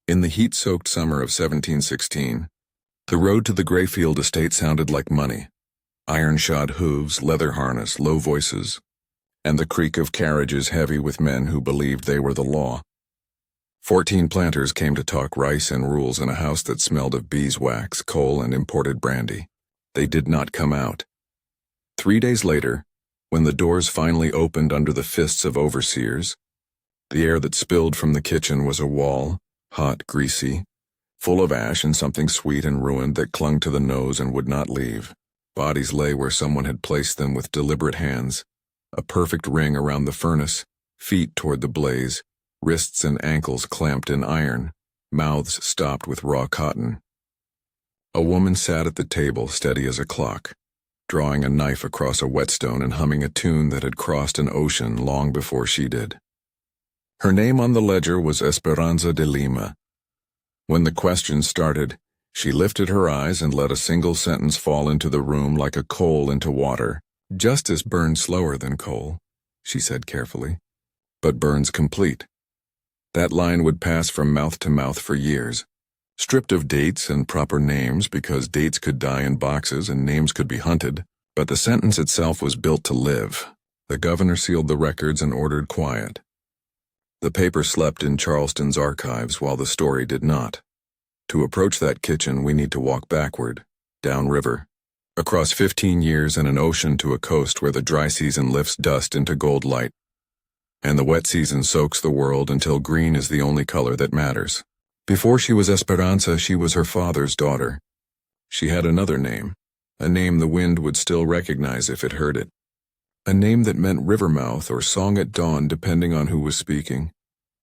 In the heat-soaked summer of 1716, the road to the Grayfield estate sounded like money. Iron-shod hooves, leather harness, low voices, and the creak of carriages heavy with men who believed they were the law. 14 planters came to talk rice and rules in a house that smelled of beeswax, coal, and imported brandy. They did not come out. 3 days later, when the doors finally opened under the fists of overseers, the air that spilled from the kitchen was a wall, hot, greasy, full of ash and something sweet and ruined that clung to the nose and would not leave. Bodies lay where someone had placed them with deliberate hands, a perfect ring around the furnace, feet toward the blaze, wrists and ankles clamped in iron, mouths stopped with raw cotton. A woman sat at the table steady as a clock, drawing a knife across a whetstone and humming a tune that had crossed an ocean long before she did. Her name on the ledger was Esperanza de Lima. When the questions started, she lifted her eyes and let a single sentence fall into the room like a coal into water. Justice burns slower than coal, she said carefully, but burns complete. That line would pass from mouth to mouth for years, stripped of dates and proper names because dates could die in boxes and names could be hunted, but the sentence itself was built to live. The governor sealed the records and ordered quiet. The paper slept in Charleston's archives while the story did not. To approach that kitchen, we need to walk backward, downriver, across 15 years and an ocean to a coast where the dry season lifts dust into gold light, and the wet season soaks the world until green is the only color that matters. Before she was Esperanza, she was her father's daughter. She had another name, a name the wind would still recognize if it heard it. A name that meant rivermouth or song at dawn depending on who was speaking.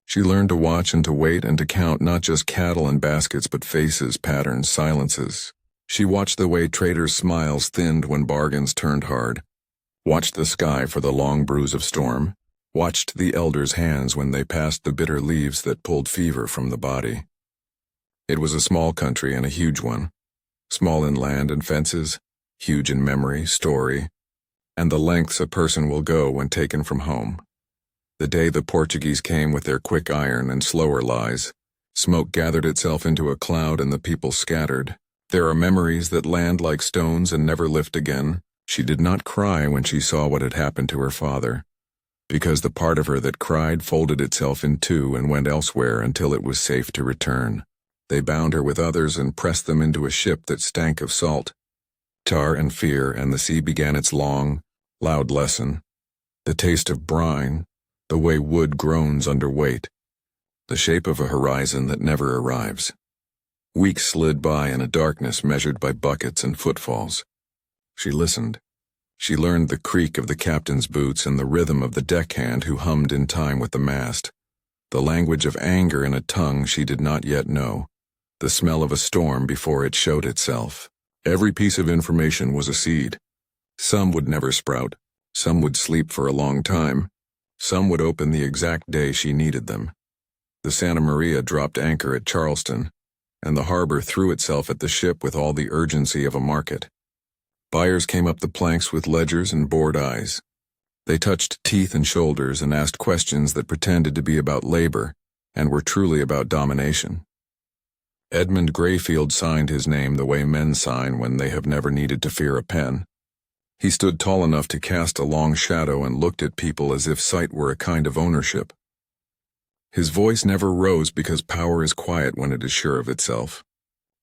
She learned to watch and to wait and to count not just cattle and baskets but faces, patterns, silences. She watched the way traders' smiles thinned when bargains turned hard, watched the sky for the long bruise of storm, watched the elders' hands when they passed the bitter leaves that pulled fever from the body. It was a small country and a huge one, small in land and fences, huge in memory, story, and the lengths a person will go when taken from home. The day the Portuguese came with their quick iron and slower lies, smoke gathered itself into a cloud and the people scattered. There are memories that land like stones and never lift again. She did not cry when she saw what had happened to her father, because the part of her that cried folded itself in two and went elsewhere until it was safe to return. They bound her with others and pressed them into a ship that stank of salt, tar and fear, and the sea began its long, loud lesson. The taste of brine, the way wood groans under weight, the shape of a horizon that never arrives. Weeks slid by in a darkness measured by buckets and footfalls. She listened. She learned the creak of the captain's boots and the rhythm of the deckhand who hummed in time with the mast, the language of anger in a tongue she did not yet know, the smell of a storm before it showed itself. Every piece of information was a seed. Some would never sprout, some would sleep for a long time, some would open the exact day she needed them. The Santa Maria dropped anchor at Charleston, and the harbor threw itself at the ship with all the urgency of a market. Buyers came up the planks with ledgers and bored eyes. They touched teeth and shoulders and asked questions that pretended to be about labor and were truly about domination. Edmund Grayfield signed his name the way men sign when they have never needed to fear a pen. He stood tall enough to cast a long shadow and looked at people as if sight were a kind of ownership. His voice never rose because power is quiet when it is sure of itself.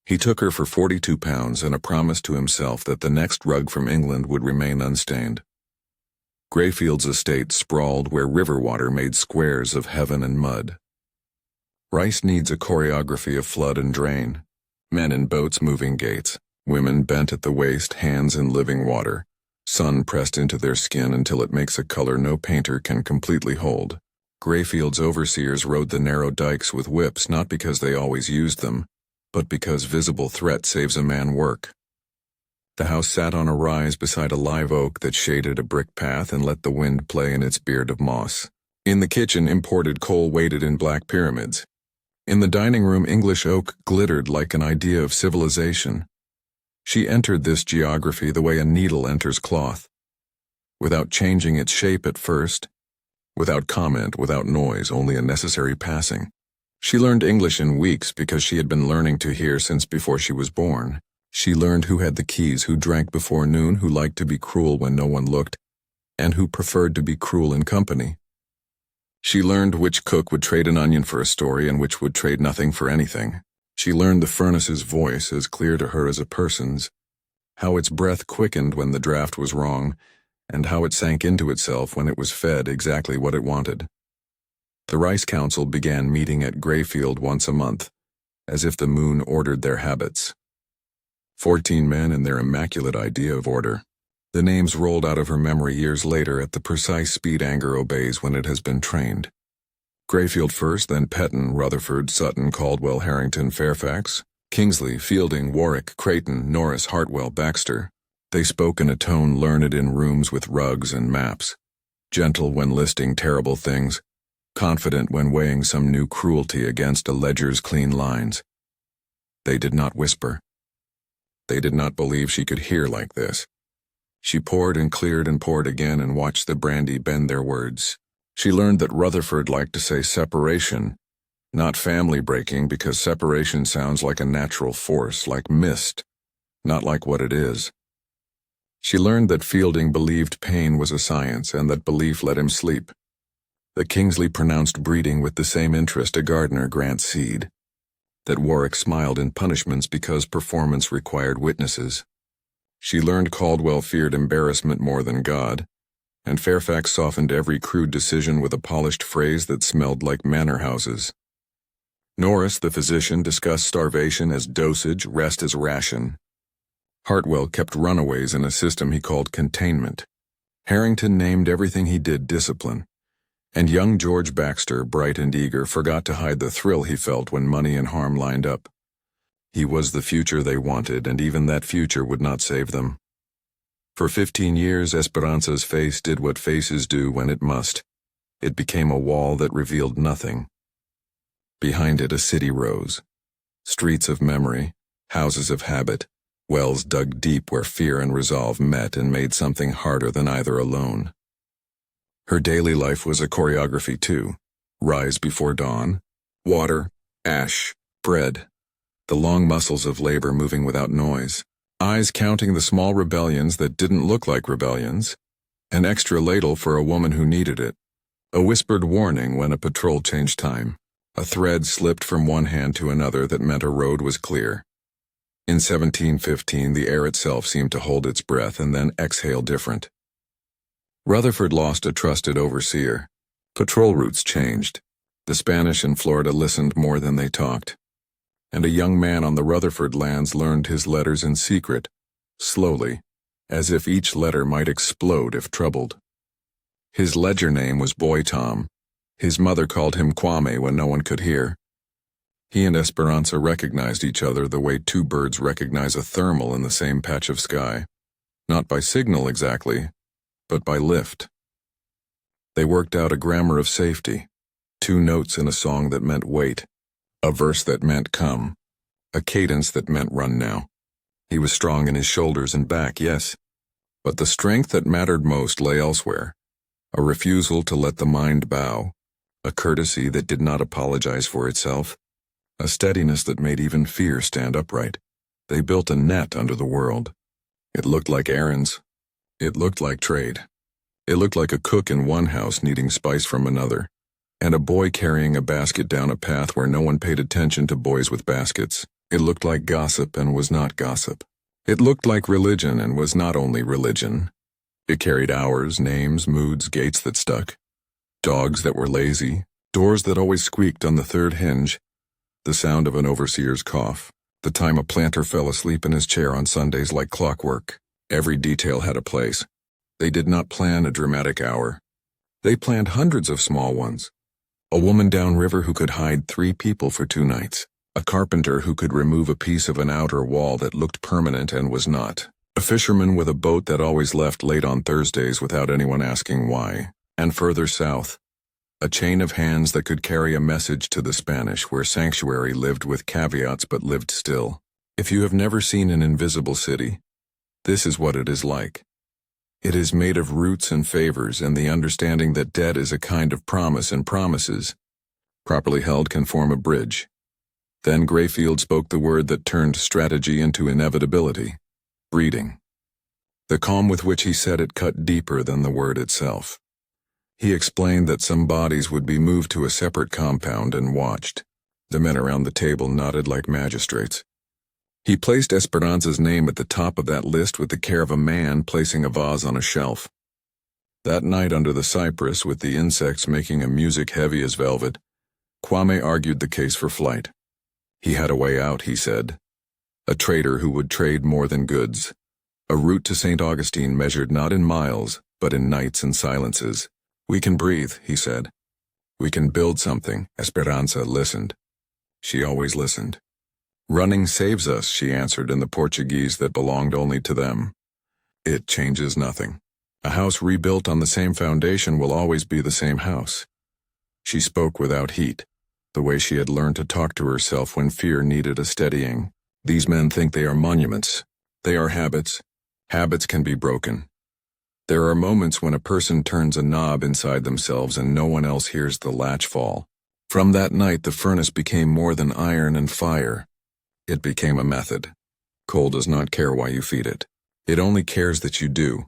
He took her for £42 and a promise to himself that the next rug from England would remain unstained. Grayfield's estate sprawled where river water made squares of heaven and mud. Rice needs a choreography of flood and drain, men in boats moving gates, women bent at the waist, hands in living water, sun pressed into their skin until it makes a color no painter can completely hold. Grayfield's overseers rode the narrow dikes with whips not because they always used them, but because visible threat saves a man work. The house sat on a rise beside a live oak that shaded a brick path and let the wind play in its beard of moss. In the kitchen, imported coal waited in black pyramids. In the dining room, English oak glittered like an idea of civilization. She entered this geography the way a needle enters cloth, without changing its shape at first, without comment, without noise, only a necessary passing. She learned English in weeks because she had been learning to hear since before she was born. She learned who had the keys, who drank before noon, who liked to be cruel when no one looked, and who preferred to be cruel in company. She learned which cook would trade an onion for a story and which would trade nothing for anything. She learned the furnace's voice, as clear to her as a person's, how its breath quickened when the draft was wrong, and how it sank into itself when it was fed exactly what it wanted. The Rice Council began meeting at Grayfield once a month, as if the moon ordered their habits. 14 men and their immaculate idea of order. The names rolled out of her memory years later at the precise speed anger obeys when it has been trained. Grayfield first, then Petton, Rutherford, Sutton, Caldwell, Harrington, Fairfax, Kingsley, Fielding, Warwick, Creighton, Norris, Hartwell, Baxter. They spoke in a tone learned in rooms with rugs and maps, gentle when listing terrible things, confident when weighing some new cruelty against a ledger's clean lines. They did not whisper. They did not believe she could hear like this. She poured and cleared and poured again and watched the brandy bend their words. She learned that Rutherford liked to say separation, not family breaking, because separation sounds like a natural force, like mist, not like what it is. She learned that Fielding believed pain was a science and that belief let him sleep. That Kingsley pronounced breeding with the same interest a gardener grants seed. That Warwick smiled in punishments because performance required witnesses. She learned Caldwell feared embarrassment more than God, and Fairfax softened every crude decision with a polished phrase that smelled like manor houses. Norris, the physician, discussed starvation as dosage, rest as ration. Hartwell kept runaways in a system he called containment. Harrington named everything he did discipline. And young George Baxter, bright and eager, forgot to hide the thrill he felt when money and harm lined up. He was the future they wanted, and even that future would not save them. For 15 years, Esperanza's face did what faces do when it must. It became a wall that revealed nothing. Behind it, a city rose. Streets of memory, houses of habit, wells dug deep where fear and resolve met and made something harder than either alone. Her daily life was a choreography too. Rise before dawn, water, ash, bread. The long muscles of labor moving without noise. Eyes counting the small rebellions that didn't look like rebellions. An extra ladle for a woman who needed it. A whispered warning when a patrol changed time. A thread slipped from one hand to another that meant a road was clear. In 1715, the air itself seemed to hold its breath and then exhale different. Rutherford lost a trusted overseer. Patrol routes changed. The Spanish in Florida listened more than they talked. And a young man on the Rutherford lands learned his letters in secret, slowly, as if each letter might explode if troubled. His ledger name was Boy Tom. His mother called him Kwame when no one could hear. He and Esperanza recognized each other the way two birds recognize a thermal in the same patch of sky. Not by signal exactly, but by lift. They worked out a grammar of safety, 2 notes in a song that meant wait, a verse that meant come, a cadence that meant run now. He was strong in his shoulders and back, yes, but the strength that mattered most lay elsewhere, a refusal to let the mind bow, a courtesy that did not apologize for itself, a steadiness that made even fear stand upright. They built a net under the world. It looked like errands. It looked like trade. It looked like a cook in one house needing spice from another, and a boy carrying a basket down a path where no one paid attention to boys with baskets. It looked like gossip and was not gossip. It looked like religion and was not only religion. It carried hours, names, moods, gates that stuck, dogs that were lazy, doors that always squeaked on the third hinge, the sound of an overseer's cough, the time a planter fell asleep in his chair on Sundays like clockwork. Every detail had a place. They did not plan a dramatic hour. They planned hundreds of small ones. A woman downriver who could hide 3 people for 2 nights. A carpenter who could remove a piece of an outer wall that looked permanent and was not. A fisherman with a boat that always left late on Thursdays without anyone asking why. And further south, a chain of hands that could carry a message to the Spanish where sanctuary lived with caveats but lived still. If you have never seen an invisible city, this is what it is like. It is made of roots and favors and the understanding that debt is a kind of promise and promises, properly held, can form a bridge. Then Grayfield spoke the word that turned strategy into inevitability: breeding. The calm with which he said it cut deeper than the word itself. He explained that some bodies would be moved to a separate compound and watched. The men around the table nodded like magistrates. He placed Esperanza's name at the top of that list with the care of a man placing a vase on a shelf. That night under the cypress, with the insects making a music heavy as velvet, Kwame argued the case for flight. He had a way out, he said. A trader who would trade more than goods. A route to St. Augustine measured not in miles, but in nights and silences. We can breathe, he said. We can build something. Esperanza listened. She always listened. Running saves us, she answered in the Portuguese that belonged only to them. It changes nothing. A house rebuilt on the same foundation will always be the same house. She spoke without heat, the way she had learned to talk to herself when fear needed a steadying. These men think they are monuments. They are habits. Habits can be broken. There are moments when a person turns a knob inside themselves and no one else hears the latch fall. From that night, the furnace became more than iron and fire. It became a method. Coal does not care why you feed it. It only cares that you do.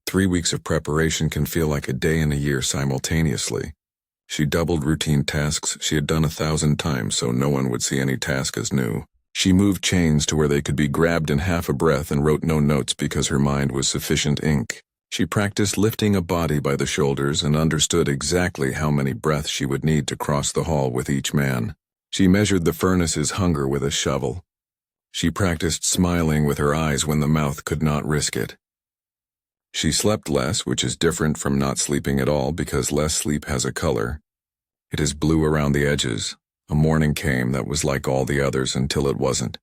3 weeks of preparation can feel like a day and a year simultaneously. She doubled routine tasks she had done 1,000 times so no one would see any task as new. She moved chains to where they could be grabbed in half a breath and wrote no notes because her mind was sufficient ink. She practiced lifting a body by the shoulders and understood exactly how many breaths she would need to cross the hall with each man. She measured the furnace's hunger with a shovel. She practiced smiling with her eyes when the mouth could not risk it. She slept less, which is different from not sleeping at all because less sleep has a color. It is blue around the edges. A morning came that was like all the others until it wasn't.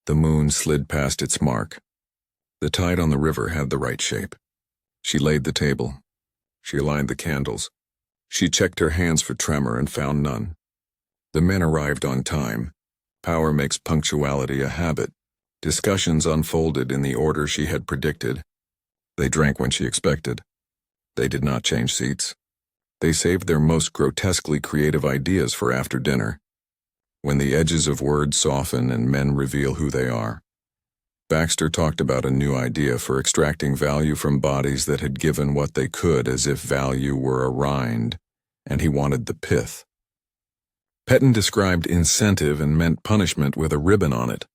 The moon slid past its mark. The tide on the river had the right shape. She laid the table. She aligned the candles. She checked her hands for tremor and found none. The men arrived on time. Power makes punctuality a habit. Discussions unfolded in the order she had predicted. They drank when she expected. They did not change seats. They saved their most grotesquely creative ideas for after dinner, when the edges of words soften and men reveal who they are. Baxter talked about a new idea for extracting value from bodies that had given what they could as if value were a rind, and he wanted the pith. Petton described incentive and meant punishment with a ribbon on it.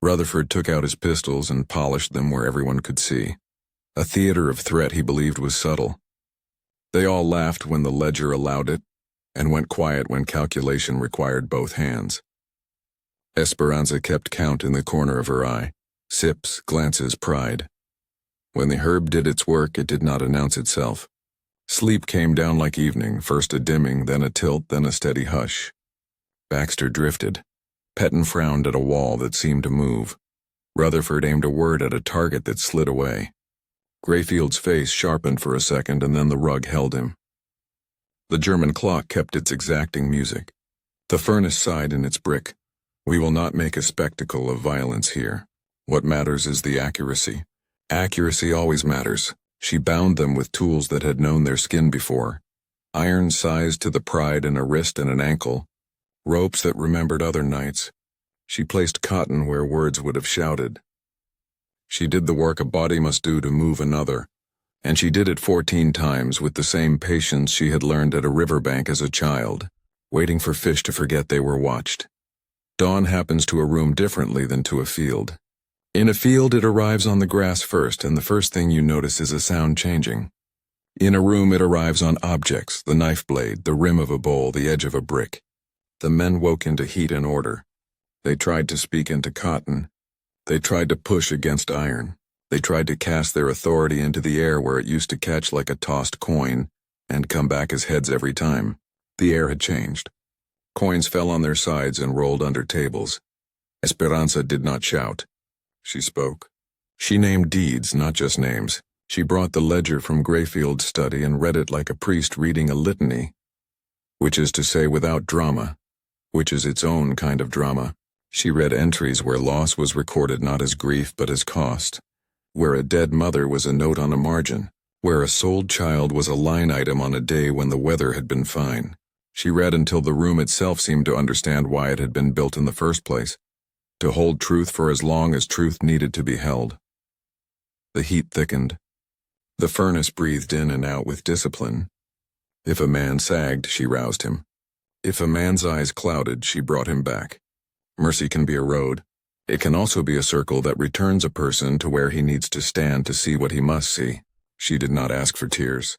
Rutherford took out his pistols and polished them where everyone could see. A theater of threat he believed was subtle. They all laughed when the ledger allowed it, and went quiet when calculation required both hands. Esperanza kept count in the corner of her eye. Sips, glances, pride. When the herb did its work, it did not announce itself. Sleep came down like evening, first a dimming, then a tilt, then a steady hush. Baxter drifted. Petton frowned at a wall that seemed to move. Rutherford aimed a word at a target that slid away. Grayfield's face sharpened for a second, and then the rug held him. The German clock kept its exacting music. The furnace sighed in its brick. We will not make a spectacle of violence here. What matters is the accuracy. Accuracy always matters. She bound them with tools that had known their skin before. Iron sized to the pride in a wrist and an ankle. Ropes that remembered other nights. She placed cotton where words would have shouted. She did the work a body must do to move another, and she did it 14 times with the same patience she had learned at a riverbank as a child, waiting for fish to forget they were watched. Dawn happens to a room differently than to a field. In a field, it arrives on the grass first, and the first thing you notice is a sound changing. In a room, it arrives on objects, the knife blade, the rim of a bowl, the edge of a brick. The men woke into heat and order. They tried to speak into cotton. They tried to push against iron. They tried to cast their authority into the air where it used to catch like a tossed coin and come back as heads every time. The air had changed. Coins fell on their sides and rolled under tables. Esperanza did not shout. She spoke. She named deeds, not just names. She brought the ledger from Grayfield's study and read it like a priest reading a litany, which is to say without drama, which is its own kind of drama. She read entries where loss was recorded not as grief but as cost, where a dead mother was a note on a margin, where a sold child was a line item on a day when the weather had been fine. She read until the room itself seemed to understand why it had been built in the first place, to hold truth for as long as truth needed to be held. The heat thickened. The furnace breathed in and out with discipline. If a man sagged, she roused him. If a man's eyes clouded, she brought him back. Mercy can be a road. It can also be a circle that returns a person to where he needs to stand to see what he must see. She did not ask for tears.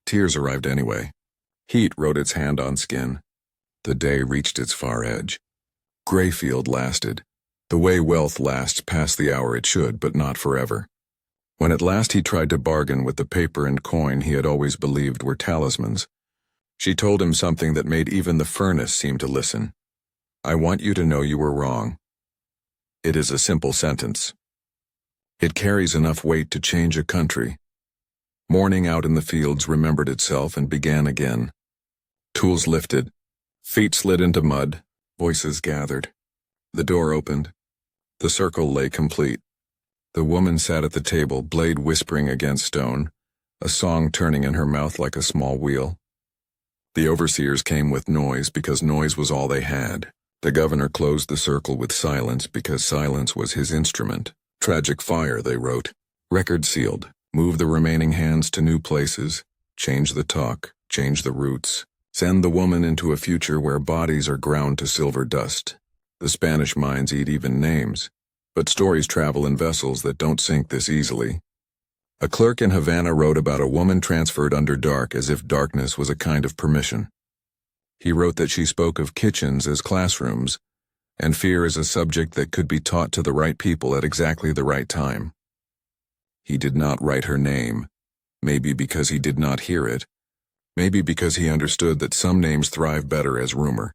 Tears arrived anyway. Heat wrote its hand on skin. The day reached its far edge. Grayfield lasted. The way wealth lasts past the hour it should, but not forever. When at last he tried to bargain with the paper and coin he had always believed were talismans, she told him something that made even the furnace seem to listen. I want you to know you were wrong. It is a simple sentence. It carries enough weight to change a country. Morning out in the fields remembered itself and began again. Tools lifted. Feet slid into mud. Voices gathered. The door opened. The circle lay complete. The woman sat at the table, blade whispering against stone, a song turning in her mouth like a small wheel. The overseers came with noise because noise was all they had. The governor closed the circle with silence because silence was his instrument. Tragic fire, they wrote. Record sealed. Move the remaining hands to new places. Change the talk. Change the roots. Send the woman into a future where bodies are ground to silver dust. The Spanish minds eat even names, but stories travel in vessels that don't sink this easily. A clerk in Havana wrote about a woman transferred under dark as if darkness was a kind of permission. He wrote that she spoke of kitchens as classrooms, and fear as a subject that could be taught to the right people at exactly the right time. He did not write her name, maybe because he did not hear it, maybe because he understood that some names thrive better as rumor.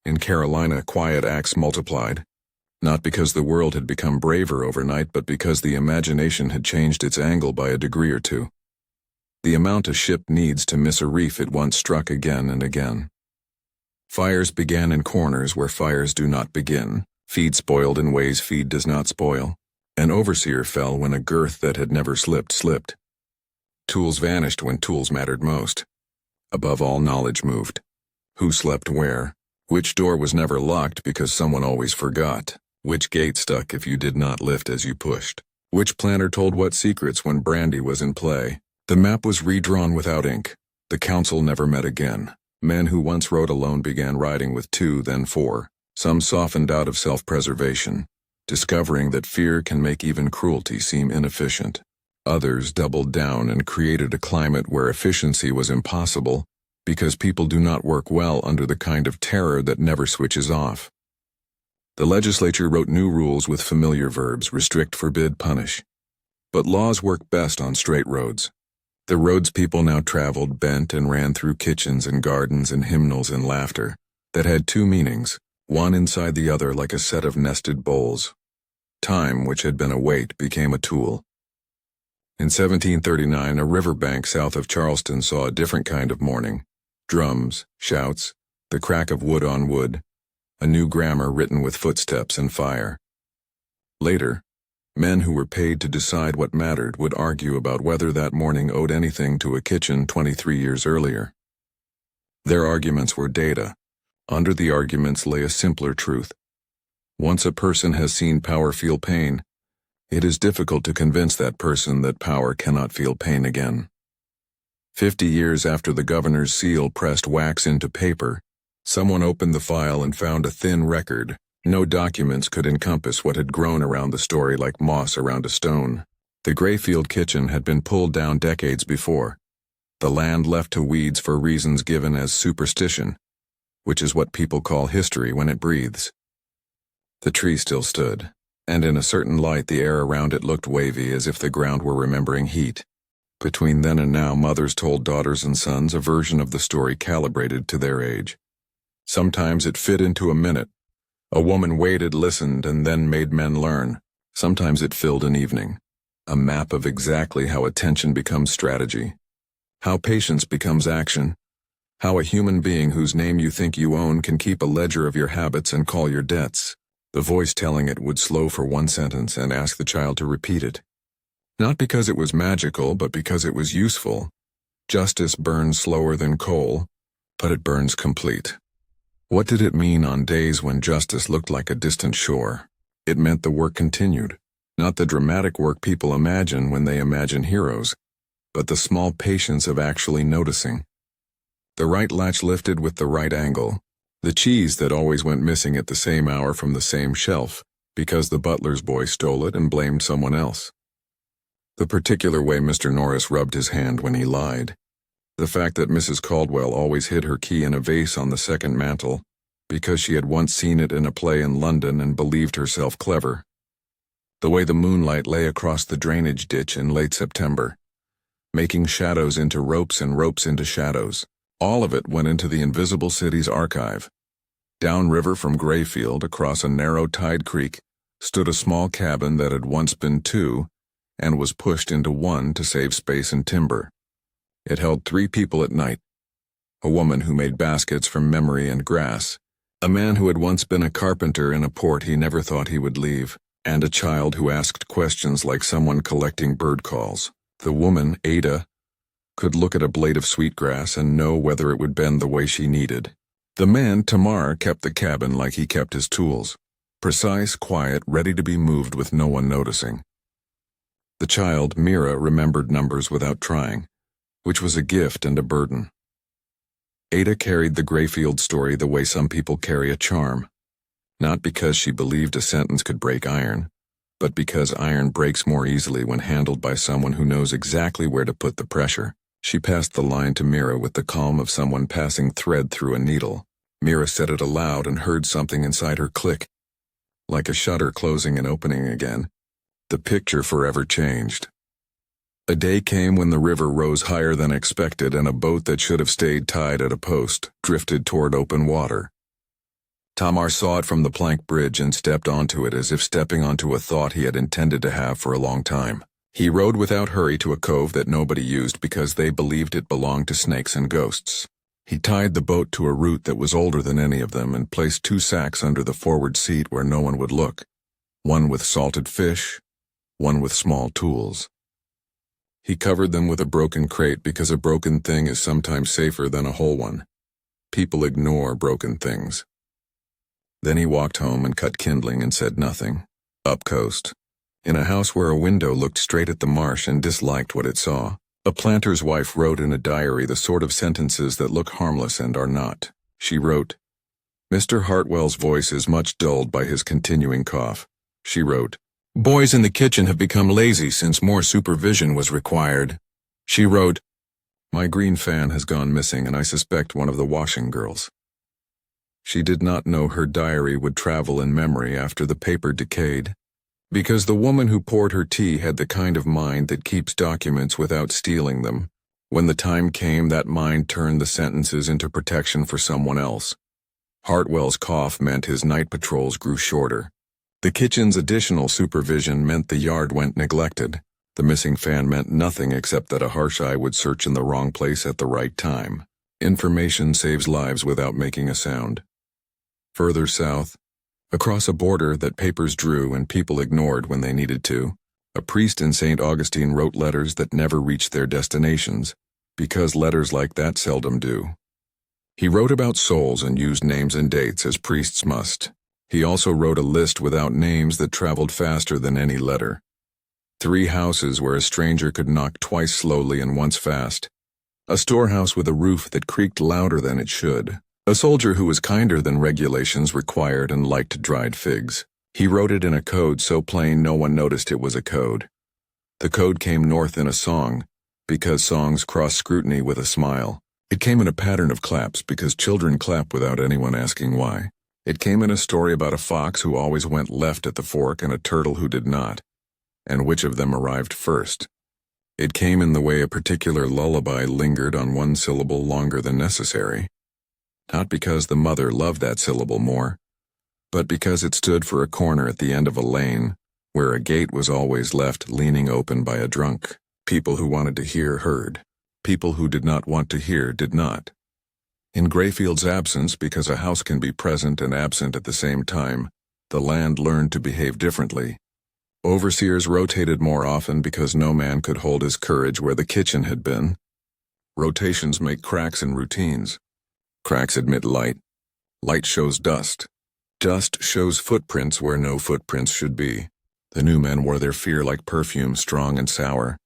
In Carolina, quiet acts multiplied, not because the world had become braver overnight, but because the imagination had changed its angle by a degree or two. The amount a ship needs to miss a reef it once struck again and again. Fires began in corners where fires do not begin. Feed spoiled in ways feed does not spoil. An overseer fell when a girth that had never slipped. Tools vanished when tools mattered most. Above all, knowledge moved. Who slept where? Which door was never locked because someone always forgot? Which gate stuck if you did not lift as you pushed? Which planter told what secrets when brandy was in play? The map was redrawn without ink. The council never met again. Men who once rode alone began riding with two, then four. Some softened out of self-preservation, discovering that fear can make even cruelty seem inefficient. Others doubled down and created a climate where efficiency was impossible, because people do not work well under the kind of terror that never switches off. The legislature wrote new rules with familiar verbs: restrict, forbid, punish. But laws work best on straight roads. The roads people now traveled bent and ran through kitchens and gardens and hymnals and laughter that had two meanings, one inside the other like a set of nested bowls. Time, which had been a weight, became a tool. In 1739, a riverbank south of Charleston saw a different kind of mourning. Drums, shouts, the crack of wood on wood, a new grammar written with footsteps and fire. Later, men who were paid to decide what mattered would argue about whether that mourning owed anything to a kitchen 23 years earlier. Their arguments were data. Under the arguments lay a simpler truth. Once a person has seen power feel pain, it is difficult to convince that person that power cannot feel pain again. 50 years after the governor's seal pressed wax into paper, someone opened the file and found a thin record. No documents could encompass what had grown around the story like moss around a stone. The Grayfield kitchen had been pulled down decades before. The land left to weeds for reasons given as superstition, which is what people call history when it breathes. The tree still stood, and in a certain light the air around it looked wavy as if the ground were remembering heat. Between then and now, mothers told daughters and sons a version of the story calibrated to their age. Sometimes it fit into a minute. A woman waited, listened, and then made men learn. Sometimes it filled an evening. A map of exactly how attention becomes strategy. How patience becomes action. How a human being whose name you think you own can keep a ledger of your habits and call your debts. The voice telling it would slow for one sentence and ask the child to repeat it. Not because it was magical, but because it was useful. Justice burns slower than coal. but it burns complete. What did it mean on days when justice looked like a distant shore? It meant the work continued, not the dramatic work people imagine when they imagine heroes, but the small patience of actually noticing. The right latch lifted with the right angle, the cheese that always went missing at the same hour from the same shelf, because the butler's boy stole it and blamed someone else. The particular way Mr. Norris rubbed his hand when he lied. The fact that Mrs. Caldwell always hid her key in a vase on the second mantel, because she had once seen it in a play in London and believed herself clever. The way the moonlight lay across the drainage ditch in late September, making shadows into ropes and ropes into shadows. All of it went into the invisible city's archive. Downriver from Grayfield, across a narrow tide creek, stood a small cabin that had once been two, and was pushed into one to save space and timber. It held 3 people at night: a woman who made baskets from memory and grass, a man who had once been a carpenter in a port he never thought he would leave, and a child who asked questions like someone collecting bird calls. The woman, Ada, could look at a blade of sweetgrass and know whether it would bend the way she needed. The man, Tamar, kept the cabin like he kept his tools, precise, quiet, ready to be moved with no one noticing. The child, Mira, remembered numbers without trying, which was a gift and a burden. Ada carried the Grayfield story the way some people carry a charm, not because she believed a sentence could break iron, but because iron breaks more easily when handled by someone who knows exactly where to put the pressure. She passed the line to Mira with the calm of someone passing thread through a needle. Mira said it aloud and heard something inside her click, like a shutter closing and opening again. The picture forever changed. A day came when the river rose higher than expected and a boat that should have stayed tied at a post drifted toward open water. Tamar saw it from the plank bridge and stepped onto it as if stepping onto a thought he had intended to have for a long time. He rowed without hurry to a cove that nobody used because they believed it belonged to snakes and ghosts. He tied the boat to a root that was older than any of them and placed 2 sacks under the forward seat where no one would look, one with salted fish, one with small tools. He covered them with a broken crate because a broken thing is sometimes safer than a whole one. People ignore broken things. Then he walked home and cut kindling and said nothing. Up coast, in a house where a window looked straight at the marsh and disliked what it saw, a planter's wife wrote in a diary the sort of sentences that look harmless and are not. She wrote, Mr. Hartwell's voice is much dulled by his continuing cough. She wrote, Boys in the kitchen have become lazy since more supervision was required. She wrote, My green fan has gone missing and I suspect one of the washing girls. She did not know her diary would travel in memory after the paper decayed, because the woman who poured her tea had the kind of mind that keeps documents without stealing them. When the time came, that mind turned the sentences into protection for someone else. Hartwell's cough meant his night patrols grew shorter. The kitchen's additional supervision meant the yard went neglected. The missing fan meant nothing except that a harsh eye would search in the wrong place at the right time. Information saves lives without making a sound. Further south, across a border that papers drew and people ignored when they needed to, a priest in St. Augustine wrote letters that never reached their destinations, because letters like that seldom do. He wrote about souls and used names and dates as priests must. He also wrote a list without names that traveled faster than any letter. 3 houses where a stranger could knock twice slowly and once fast. A storehouse with a roof that creaked louder than it should. A soldier who was kinder than regulations required and liked dried figs. He wrote it in a code so plain no one noticed it was a code. The code came north in a song, because songs cross scrutiny with a smile. It came in a pattern of claps because children clap without anyone asking why. It came in a story about a fox who always went left at the fork and a turtle who did not, and which of them arrived first. It came in the way a particular lullaby lingered on one syllable longer than necessary. Not because the mother loved that syllable more, but because it stood for a corner at the end of a lane, where a gate was always left leaning open by a drunk. People who wanted to hear heard. People who did not want to hear did not. In Grayfield's absence, because a house can be present and absent at the same time, the land learned to behave differently. Overseers rotated more often because no man could hold his courage where the kitchen had been. Rotations make cracks in routines. Cracks admit light. Light shows dust. Dust shows footprints where no footprints should be. The new men wore their fear like perfume, strong and sour.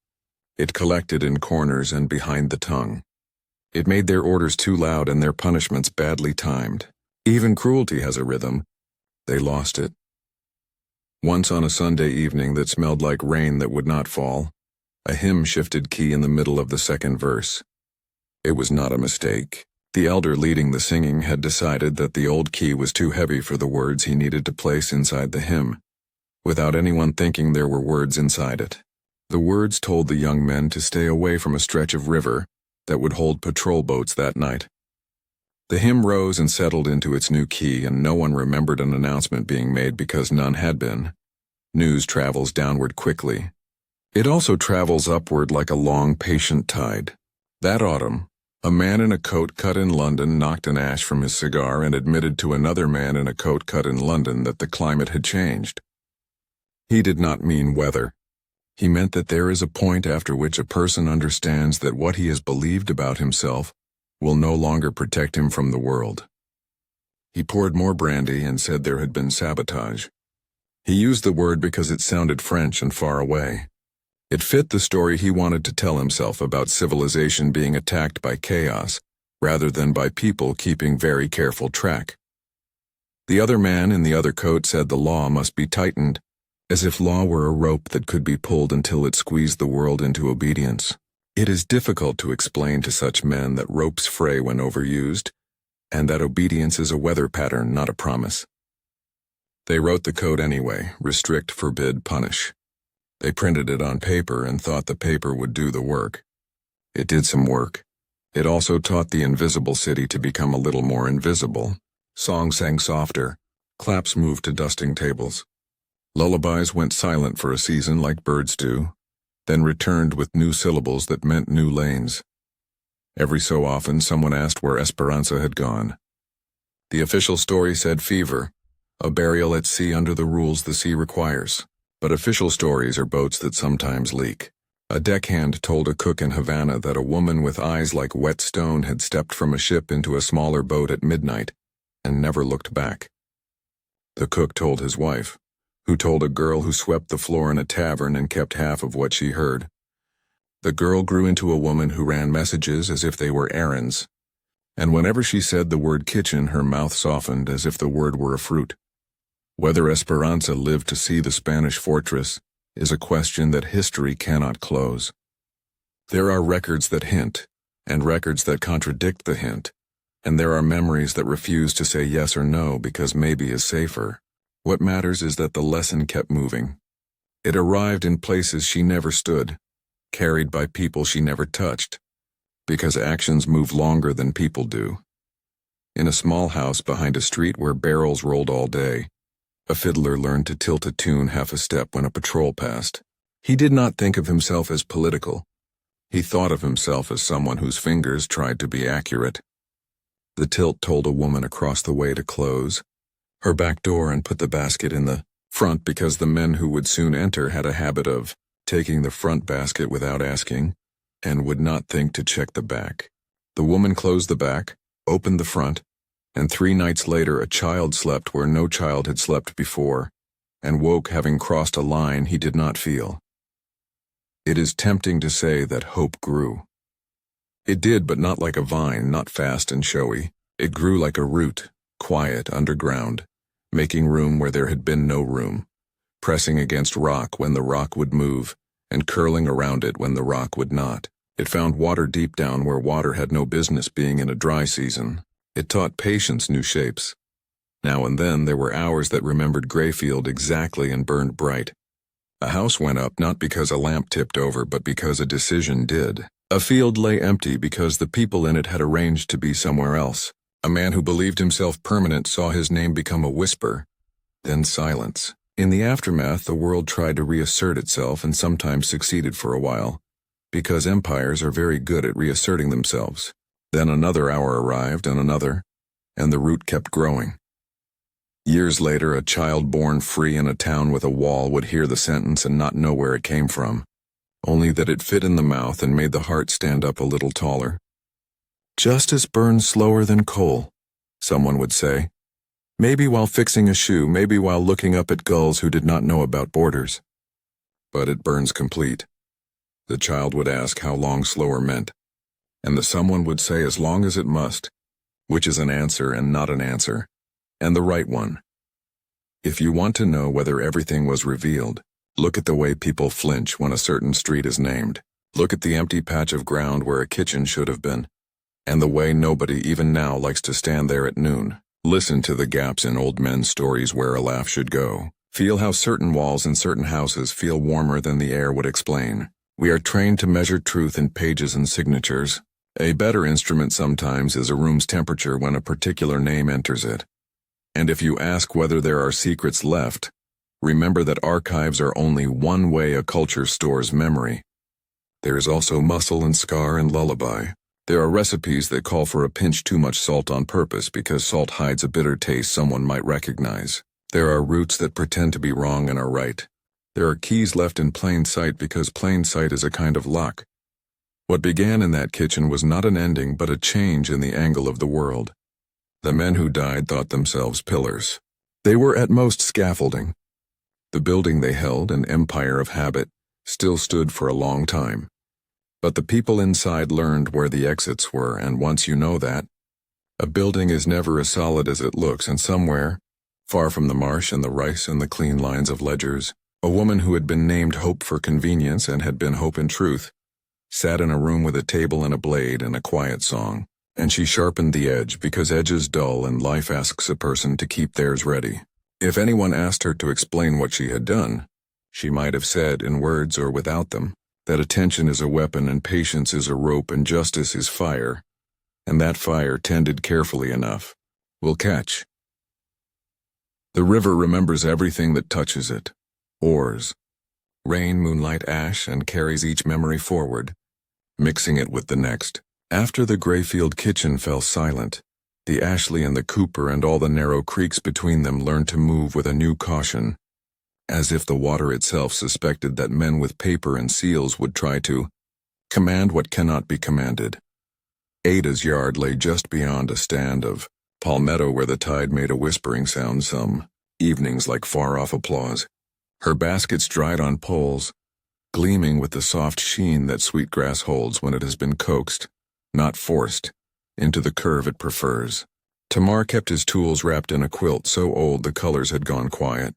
It collected in corners and behind the tongue. It made their orders too loud and their punishments badly timed. Even cruelty has a rhythm. They lost it. Once on a Sunday evening that smelled like rain that would not fall, a hymn shifted key in the middle of the second verse. It was not a mistake. The elder leading the singing had decided that the old key was too heavy for the words he needed to place inside the hymn, without anyone thinking there were words inside it. The words told the young men to stay away from a stretch of river that would hold patrol boats that night. The hymn rose and settled into its new key, and no one remembered an announcement being made because none had been. News travels downward quickly. It also travels upward like a long, patient tide. That autumn, a man in a coat cut in London knocked an ash from his cigar and admitted to another man in a coat cut in London that the climate had changed. He did not mean weather. He meant that there is a point after which a person understands that what he has believed about himself will no longer protect him from the world. He poured more brandy and said there had been sabotage. He used the word because it sounded French and far away. It fit the story he wanted to tell himself about civilization being attacked by chaos, rather than by people keeping very careful track. The other man in the other coat said the law must be tightened, as if law were a rope that could be pulled until it squeezed the world into obedience. It is difficult to explain to such men that ropes fray when overused, and that obedience is a weather pattern, not a promise. They wrote the code anyway: restrict, forbid, punish. They printed it on paper and thought the paper would do the work. It did some work. It also taught the invisible city to become a little more invisible. Songs sang softer. Claps moved to dusting tables. Lullabies went silent for a season like birds do, then returned with new syllables that meant new lanes. Every so often someone asked where Esperanza had gone. The official story said fever, a burial at sea under the rules the sea requires. But official stories are boats that sometimes leak. A deckhand told a cook in Havana that a woman with eyes like wet stone had stepped from a ship into a smaller boat at midnight and never looked back. The cook told his wife, who told a girl who swept the floor in a tavern and kept half of what she heard. The girl grew into a woman who ran messages as if they were errands, and whenever she said the word kitchen, her mouth softened as if the word were a fruit. Whether Esperanza lived to see the Spanish fortress is a question that history cannot close. There are records that hint, and records that contradict the hint, and there are memories that refuse to say yes or no because maybe is safer. What matters is that the lesson kept moving. It arrived in places she never stood, carried by people she never touched, because actions move longer than people do. In a small house behind a street where barrels rolled all day, a fiddler learned to tilt a tune half a step when a patrol passed. He did not think of himself as political. He thought of himself as someone whose fingers tried to be accurate. The tilt told a woman across the way to close her back door and put the basket in the front because the men who would soon enter had a habit of taking the front basket without asking and would not think to check the back. The woman closed the back, opened the front, and 3 nights later a child slept where no child had slept before, and woke having crossed a line he did not feel. It is tempting to say that hope grew. It did, but not like a vine, not fast and showy. It grew like a root, quiet, underground, making room where there had been no room, pressing against rock when the rock would move, and curling around it when the rock would not. It found water deep down where water had no business being in a dry season. It taught patience new shapes. Now and then there were hours that remembered Grayfield exactly and burned bright. A house went up not because a lamp tipped over, but because a decision did. A field lay empty because the people in it had arranged to be somewhere else. A man who believed himself permanent saw his name become a whisper, then silence. In the aftermath, the world tried to reassert itself and sometimes succeeded for a while, because empires are very good at reasserting themselves. Then another hour arrived and another, and the root kept growing. Years later, a child born free in a town with a wall would hear the sentence and not know where it came from, only that it fit in the mouth and made the heart stand up a little taller. Justice burns slower than coal, someone would say. Maybe while fixing a shoe, maybe while looking up at gulls who did not know about borders. But it burns complete. The child would ask how long slower meant, and the someone would say as long as it must, which is an answer and not an answer, and the right one. If you want to know whether everything was revealed, look at the way people flinch when a certain street is named. Look at the empty patch of ground where a kitchen should have been, and the way nobody even now likes to stand there at noon. Listen to the gaps in old men's stories where a laugh should go. Feel how certain walls in certain houses feel warmer than the air would explain. We are trained to measure truth in pages and signatures. A better instrument sometimes is a room's temperature when a particular name enters it. And if you ask whether there are secrets left, remember that archives are only one way a culture stores memory. There is also muscle and scar and lullaby. There are recipes that call for a pinch too much salt on purpose because salt hides a bitter taste someone might recognize. There are roots that pretend to be wrong and are right. There are keys left in plain sight because plain sight is a kind of lock. What began in that kitchen was not an ending but a change in the angle of the world. The men who died thought themselves pillars. They were at most scaffolding. The building they held, an empire of habit, still stood for a long time. But the people inside learned where the exits were, and once you know that, a building is never as solid as it looks, and somewhere, far from the marsh and the rice and the clean lines of ledgers, a woman who had been named Hope for convenience and had been Hope in truth, sat in a room with a table and a blade and a quiet song, and she sharpened the edge because edges dull and life asks a person to keep theirs ready. If anyone asked her to explain what she had done, she might have said, in words or without them, that attention is a weapon and patience is a rope and justice is fire, and that fire, tended carefully enough, will catch. The river remembers everything that touches it. Oars, rain, moonlight, ash, and carries each memory forward, mixing it with the next. After the Grayfield kitchen fell silent, the Ashley and the Cooper and all the narrow creeks between them learned to move with a new caution, as if the water itself suspected that men with paper and seals would try to command what cannot be commanded. Ada's yard lay just beyond a stand of palmetto where the tide made a whispering sound some evenings like far-off applause. Her baskets dried on poles, gleaming with the soft sheen that sweetgrass holds when it has been coaxed, not forced, into the curve it prefers. Tamar kept his tools wrapped in a quilt so old the colors had gone quiet.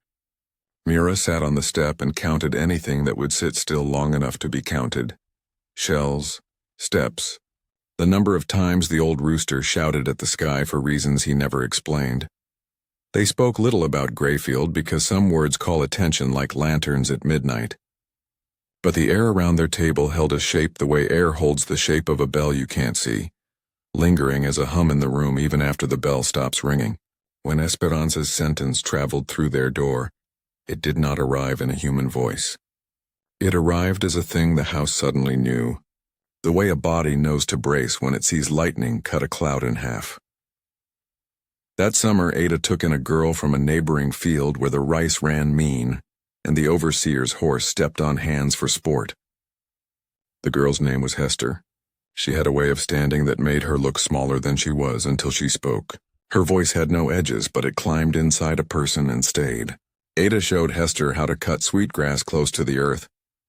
Mira sat on the step and counted anything that would sit still long enough to be counted. Shells, steps, the number of times the old rooster shouted at the sky for reasons he never explained. They spoke little about Grayfield because some words call attention like lanterns at midnight. But the air around their table held a shape the way air holds the shape of a bell you can't see, lingering as a hum in the room even after the bell stops ringing. When Esperanza's sentence traveled through their door, it did not arrive in a human voice. It arrived as a thing the house suddenly knew, the way a body knows to brace when it sees lightning cut a cloud in half. That summer, Ada took in a girl from a neighboring field where the rice ran mean, and the overseer's horse stepped on hands for sport. The girl's name was Hester. She had a way of standing that made her look smaller than she was until she spoke. Her voice had no edges, but it climbed inside a person and stayed. Ada showed Hester how to cut sweetgrass close to the earth,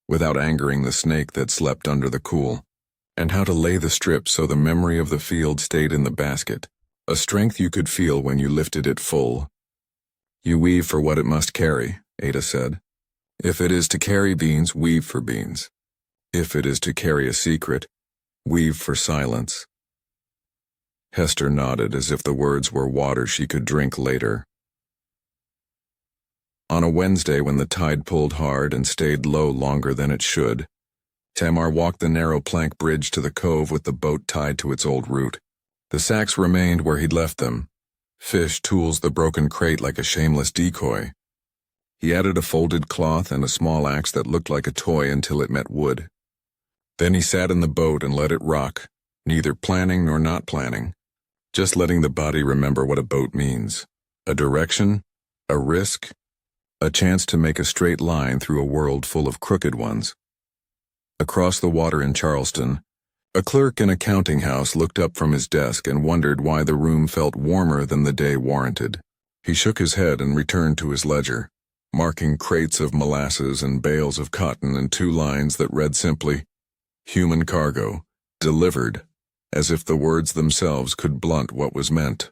without angering the snake that slept under the cool, and how to lay the strip so the memory of the field stayed in the basket, a strength you could feel when you lifted it full. You weave for what it must carry, Ada said. If it is to carry beans, weave for beans. If it is to carry a secret, weave for silence. Hester nodded as if the words were water she could drink later. On a Wednesday when the tide pulled hard and stayed low longer than it should, Tamar walked the narrow plank bridge to the cove with the boat tied to its old route. The sacks remained where he'd left them. Fish, tools, the broken crate like a shameless decoy. He added a folded cloth and a small axe that looked like a toy until it met wood. Then he sat in the boat and let it rock, neither planning nor not planning, just letting the body remember what a boat means. A direction, a risk, a chance to make a straight line through a world full of crooked ones. Across the water in Charleston, A clerk in a counting house looked up from his desk and wondered why the room felt warmer than the day warranted. He shook his head and returned to his ledger, marking crates of molasses and bales of cotton and 2 lines that read simply, "Human cargo, delivered," as if the words themselves could blunt what was meant.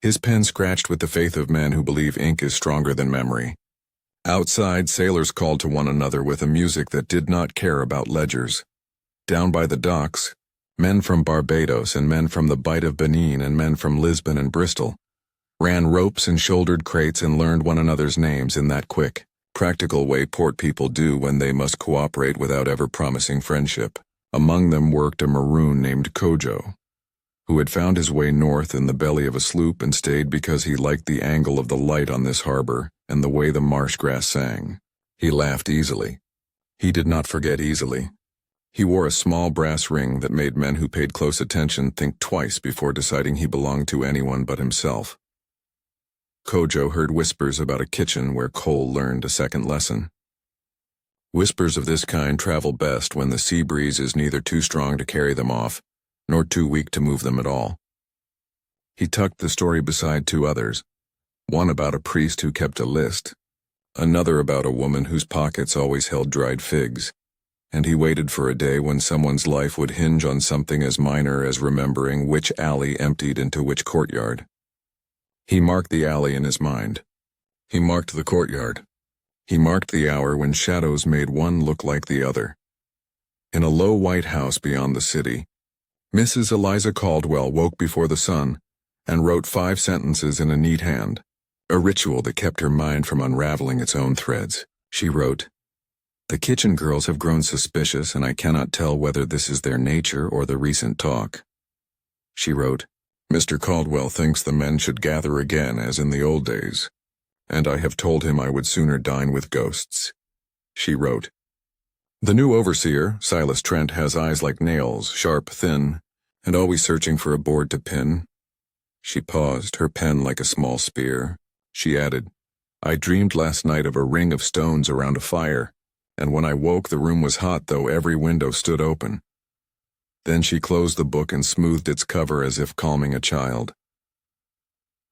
His pen scratched with the faith of men who believe ink is stronger than memory. Outside, sailors called to one another with a music that did not care about ledgers. Down by the docks, men from Barbados and men from the Bight of Benin and men from Lisbon and Bristol ran ropes and shouldered crates and learned one another's names in that quick, practical way port people do when they must cooperate without ever promising friendship. Among them worked a maroon named Cojo, who had found his way north in the belly of a sloop and stayed because he liked the angle of the light on this harbor and the way the marsh grass sang. He laughed easily. He did not forget easily. He wore a small brass ring that made men who paid close attention think twice before deciding he belonged to anyone but himself. Kojo heard whispers about a kitchen where Cole learned a second lesson. Whispers of this kind travel best when the sea breeze is neither too strong to carry them off, nor too weak to move them at all. He tucked the story beside 2 others, one about a priest who kept a list, another about a woman whose pockets always held dried figs, and he waited for a day when someone's life would hinge on something as minor as remembering which alley emptied into which courtyard. He marked the alley in his mind. He marked the courtyard. He marked the hour when shadows made one look like the other. In a low white house beyond the city, Mrs. Eliza Caldwell woke before the sun and wrote 5 sentences in a neat hand, a ritual that kept her mind from unraveling its own threads. She wrote, "The kitchen girls have grown suspicious, and I cannot tell whether this is their nature or the recent talk." She wrote, "Mr. Caldwell thinks the men should gather again as in the old days, and I have told him I would sooner dine with ghosts." She wrote, "The new overseer, Silas Trent, has eyes like nails, sharp, thin, and always searching for a board to pin." She paused, her pen like a small spear. She added, "I dreamed last night of a ring of stones around a fire, and when I woke the room was hot though every window stood open." Then she closed the book and smoothed its cover as if calming a child.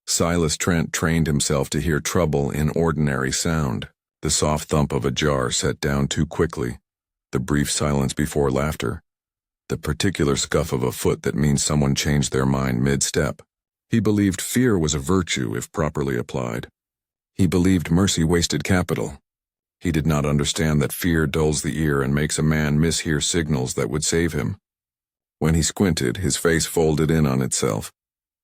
Silas Trent trained himself to hear trouble in ordinary sound, the soft thump of a jar set down too quickly, the brief silence before laughter, the particular scuff of a foot that means someone changed their mind mid-step. He believed fear was a virtue if properly applied. He believed mercy wasted capital. He did not understand that fear dulls the ear and makes a man mishear signals that would save him. When he squinted, his face folded in on itself,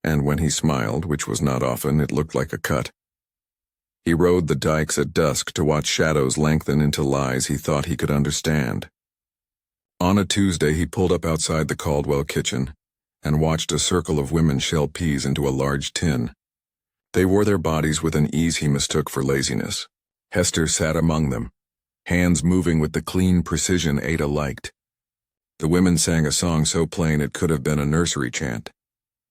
and when he smiled, which was not often, it looked like a cut. He rode the dikes at dusk to watch shadows lengthen into lies he thought he could understand. On a Tuesday, he pulled up outside the Caldwell kitchen and watched a circle of women shell peas into a large tin. They wore their bodies with an ease he mistook for laziness. Hester sat among them, hands moving with the clean precision Ada liked. The women sang a song so plain it could have been a nursery chant.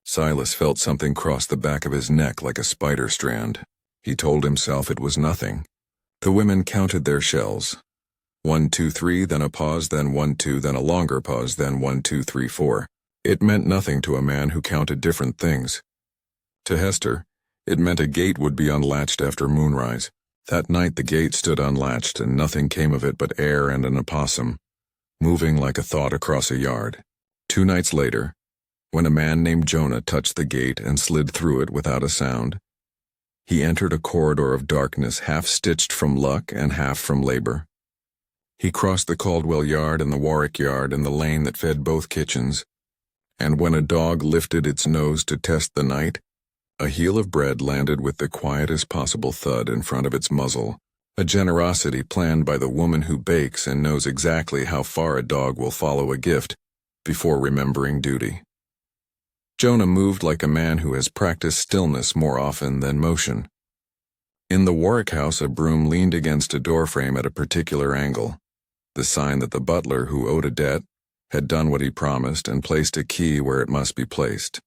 Silas felt something cross the back of his neck like a spider strand. He told himself it was nothing. The women counted their shells. 1, 2, 3, then a pause, then 1, 2, then a longer pause, then 1, 2, 3, 4. It meant nothing to a man who counted different things. To Hester, it meant a gate would be unlatched after moonrise. That night the gate stood unlatched and nothing came of it but air and an opossum, moving like a thought across a yard. 2 nights later, when a man named Jonah touched the gate and slid through it without a sound, he entered a corridor of darkness half-stitched from luck and half from labor. He crossed the Caldwell yard and the Warwick yard and the lane that fed both kitchens, and when a dog lifted its nose to test the night, a heel of bread landed with the quietest possible thud in front of its muzzle, a generosity planned by the woman who bakes and knows exactly how far a dog will follow a gift before remembering duty. Jonah moved like a man who has practiced stillness more often than motion. In the Warwick house, a broom leaned against a doorframe at a particular angle, the sign that the butler who owed a debt had done what he promised and placed a key where it must be placed.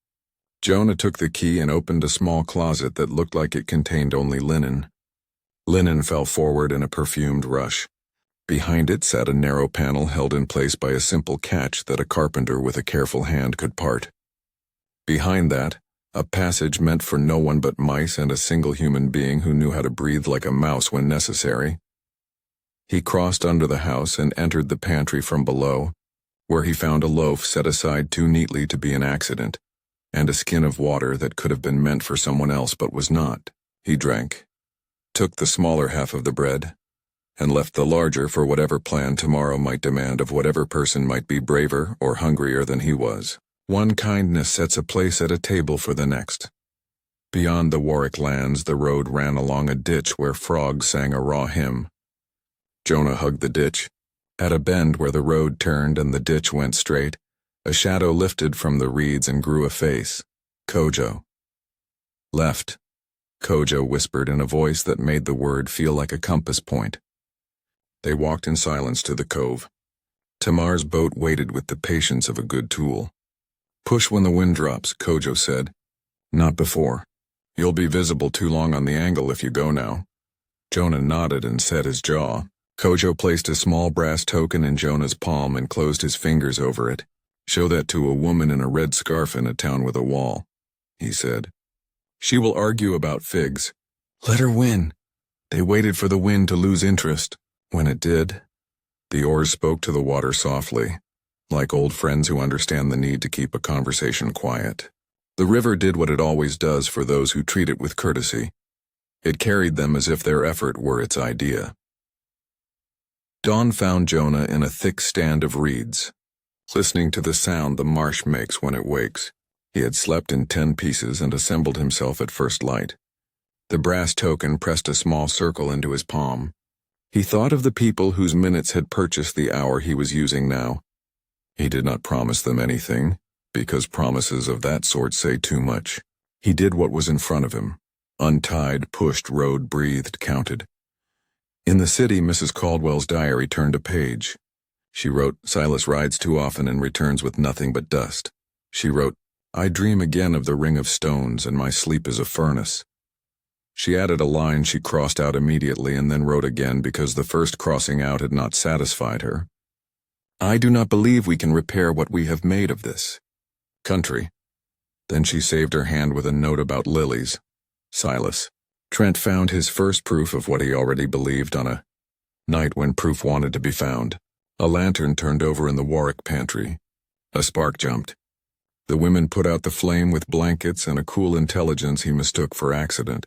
Jonah took the key and opened a small closet that looked like it contained only linen. Linen fell forward in a perfumed rush. Behind it sat a narrow panel held in place by a simple catch that a carpenter with a careful hand could part. Behind that, a passage meant for no one but mice and a single human being who knew how to breathe like a mouse when necessary. He crossed under the house and entered the pantry from below, where he found a loaf set aside too neatly to be an accident, and a skin of water that could have been meant for someone else but was not. He drank, took the smaller half of the bread, and left the larger for whatever plan tomorrow might demand of whatever person might be braver or hungrier than he was. One kindness sets a place at a table for the next. Beyond the Warwick lands, the road ran along a ditch where frogs sang a raw hymn. Jonah hugged the ditch. At a bend where the road turned and the ditch went straight, a shadow lifted from the reeds and grew a face. Kojo. Left. Kojo whispered in a voice that made the word feel like a compass point. They walked in silence to the cove. Tamar's boat waited with the patience of a good tool. Push when the wind drops, Kojo said. Not before. You'll be visible too long on the angle if you go now. Jonah nodded and set his jaw. Kojo placed a small brass token in Jonah's palm and closed his fingers over it. Show that to a woman in a red scarf in a town with a wall, he said. She will argue about figs. Let her win. They waited for the wind to lose interest. When it did, the oars spoke to the water softly, like old friends who understand the need to keep a conversation quiet. The river did what it always does for those who treat it with courtesy. It carried them as if their effort were its idea. Dawn found Jonah in a thick stand of reeds, listening to the sound the marsh makes when it wakes. He had slept in 10 pieces and assembled himself at first light. The brass token pressed a small circle into his palm. He thought of the people whose minutes had purchased the hour he was using now. He did not promise them anything, because promises of that sort say too much. He did what was in front of him. Untied, pushed, rode, breathed, counted. In the city, Mrs. Caldwell's diary turned a page. She wrote, Silas rides too often and returns with nothing but dust. She wrote, I dream again of the ring of stones and my sleep is a furnace. She added a line she crossed out immediately and then wrote again because the first crossing out had not satisfied her. I do not believe we can repair what we have made of this country. Then she saved her hand with a note about lilies. Silas. Trent found his first proof of what he already believed on a night when proof wanted to be found. A lantern turned over in the Warwick pantry. A spark jumped. The women put out the flame with blankets and a cool intelligence he mistook for accident.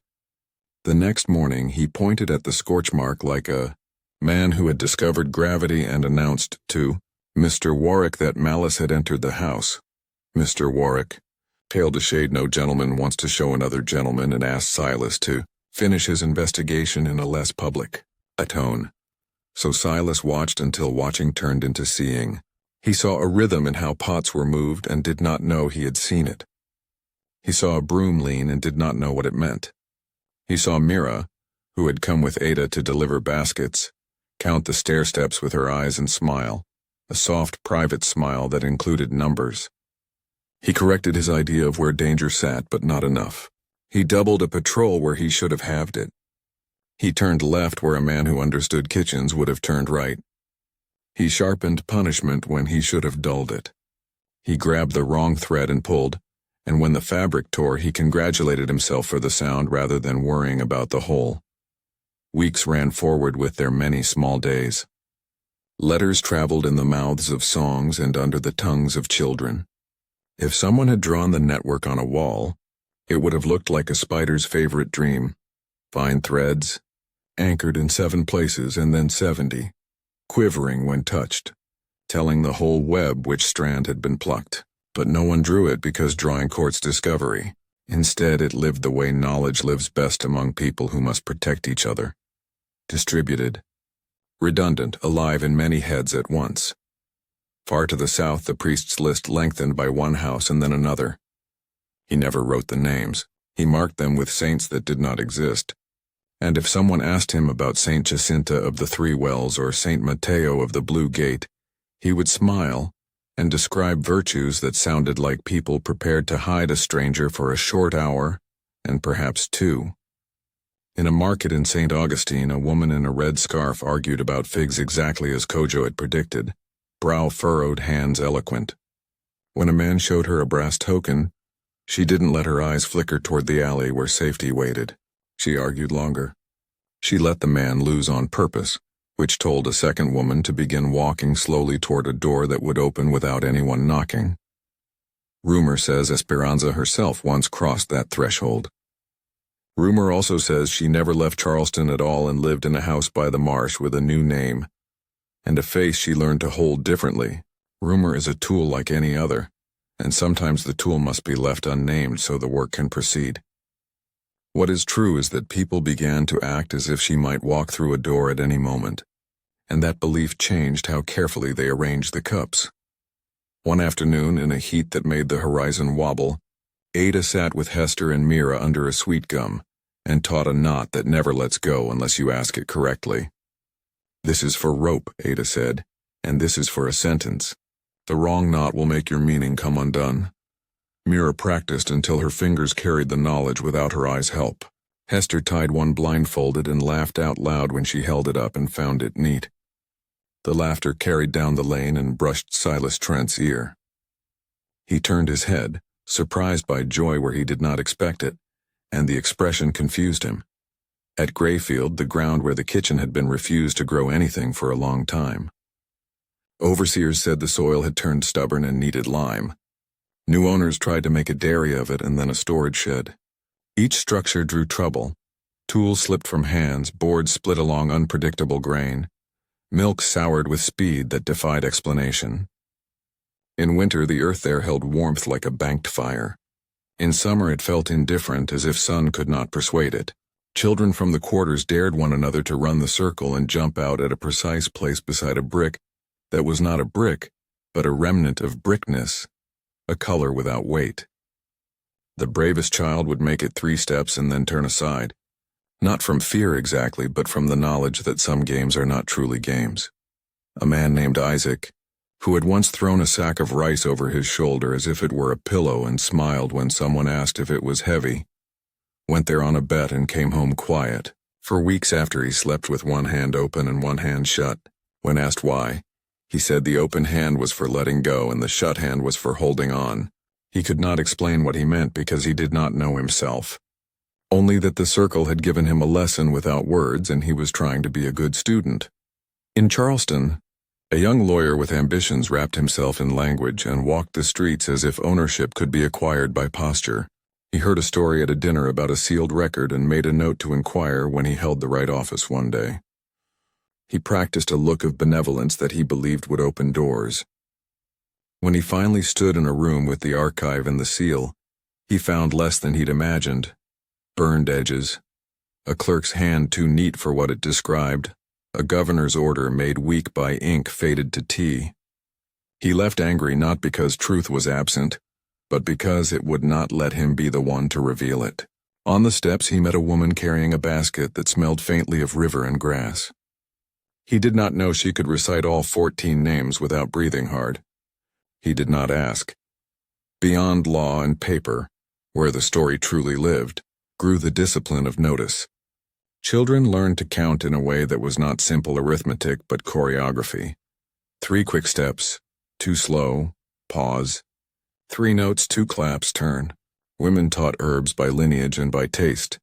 The next morning he pointed at the scorch mark like a man who had discovered gravity and announced to Mr. Warwick that malice had entered the house. Mr. Warwick, pale to shade no gentleman wants to show another gentleman and asked Silas to finish his investigation in a less public tone. So Silas watched until watching turned into seeing. He saw a rhythm in how pots were moved and did not know he had seen it. He saw a broom lean and did not know what it meant. He saw Mira, who had come with Ada to deliver baskets, count the stair steps with her eyes and smile, a soft private smile that included numbers. He corrected his idea of where danger sat, but not enough. He doubled a patrol where he should have halved it. He turned left where a man who understood kitchens would have turned right. He sharpened punishment when he should have dulled it. He grabbed the wrong thread and pulled, and when the fabric tore, he congratulated himself for the sound rather than worrying about the whole. Weeks ran forward with their many small days. Letters traveled in the mouths of songs and under the tongues of children. If someone had drawn the network on a wall, it would have looked like a spider's favorite dream. Fine threads, anchored in 7 places and then 70, quivering when touched, telling the whole web which strand had been plucked. But no one drew it because drawing courts discovery. Instead, it lived the way knowledge lives best among people who must protect each other. Distributed, redundant, alive in many heads at once. Far to the south, the priest's list lengthened by one house and then another. He never wrote the names. He marked them with saints that did not exist. And if someone asked him about Saint Jacinta of the 3 Wells or Saint Mateo of the Blue Gate, he would smile and describe virtues that sounded like people prepared to hide a stranger for a short hour, and perhaps 2. In a market in St. Augustine, a woman in a red scarf argued about figs exactly as Cojo had predicted, brow furrowed, hands eloquent. When a man showed her a brass token, she didn't let her eyes flicker toward the alley where safety waited. She argued longer. She let the man lose on purpose, which told a second woman to begin walking slowly toward a door that would open without anyone knocking. Rumor says Esperanza herself once crossed that threshold. Rumor also says she never left Charleston at all and lived in a house by the marsh with a new name, and a face she learned to hold differently. Rumor is a tool like any other, and sometimes the tool must be left unnamed so the work can proceed. What is true is that people began to act as if she might walk through a door at any moment, and that belief changed how carefully they arranged the cups. One afternoon, in a heat that made the horizon wobble, Ada sat with Hester and Mira under a sweet gum and taught a knot that never lets go unless you ask it correctly. "This is for rope," Ada said, "and this is for a sentence. The wrong knot will make your meaning come undone." Mira practiced until her fingers carried the knowledge without her eyes' help. Hester tied one blindfolded and laughed out loud when she held it up and found it neat. The laughter carried down the lane and brushed Silas Trent's ear. He turned his head, surprised by joy where he did not expect it, and the expression confused him. At Grayfield, the ground where the kitchen had been, refused to grow anything for a long time. Overseers said the soil had turned stubborn and needed lime. New owners tried to make a dairy of it and then a storage shed. Each structure drew trouble. Tools slipped from hands, boards split along unpredictable grain. Milk soured with speed that defied explanation. In winter, the earth there held warmth like a banked fire. In summer, it felt indifferent, as if sun could not persuade it. Children from the quarters dared one another to run the circle and jump out at a precise place beside a brick that was not a brick, but a remnant of brickness, a color without weight. The bravest child would make it 3 steps and then turn aside, not from fear exactly, but from the knowledge that some games are not truly games. A man named Isaac, who had once thrown a sack of rice over his shoulder as if it were a pillow and smiled when someone asked if it was heavy, went there on a bet and came home quiet. For weeks after, he slept with one hand open and one hand shut. When asked why, he said the open hand was for letting go and the shut hand was for holding on. He could not explain what he meant because he did not know himself. Only that the circle had given him a lesson without words and he was trying to be a good student. In Charleston, a young lawyer with ambitions wrapped himself in language and walked the streets as if ownership could be acquired by posture. He heard a story at a dinner about a sealed record and made a note to inquire when he held the right office one day. He practiced a look of benevolence that he believed would open doors. When he finally stood in a room with the archive and the seal, he found less than he'd imagined. Burned edges, a clerk's hand too neat for what it described, a governor's order made weak by ink faded to tea. He left angry not because truth was absent, but because it would not let him be the one to reveal it. On the steps he met a woman carrying a basket that smelled faintly of river and grass. He did not know she could recite all 14 names without breathing hard. He did not ask. Beyond law and paper, where the story truly lived, grew the discipline of notice. Children learned to count in a way that was not simple arithmetic but choreography. 3 quick steps, 2 slow, pause. 3 notes, 2 claps, turn. Women taught herbs by lineage and by taste.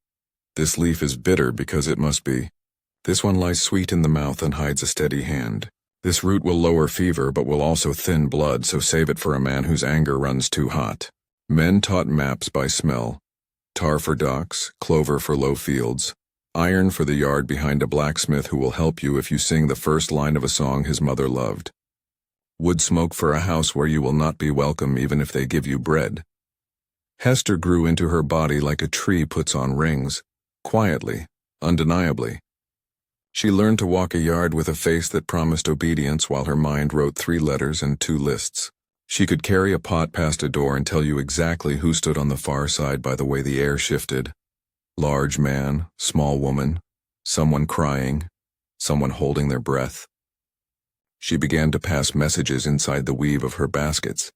This leaf is bitter because it must be. This one lies sweet in the mouth and hides a steady hand. This root will lower fever but will also thin blood, so save it for a man whose anger runs too hot. Men taught maps by smell. Tar for docks, clover for low fields, iron for the yard behind a blacksmith who will help you if you sing the first line of a song his mother loved. Wood smoke for a house where you will not be welcome even if they give you bread. Hester grew into her body like a tree puts on rings, quietly, undeniably. She learned to walk a yard with a face that promised obedience while her mind wrote 3 letters and 2 lists. She could carry a pot past a door and tell you exactly who stood on the far side by the way the air shifted. Large man, small woman, someone crying, someone holding their breath. She began to pass messages inside the weave of her baskets.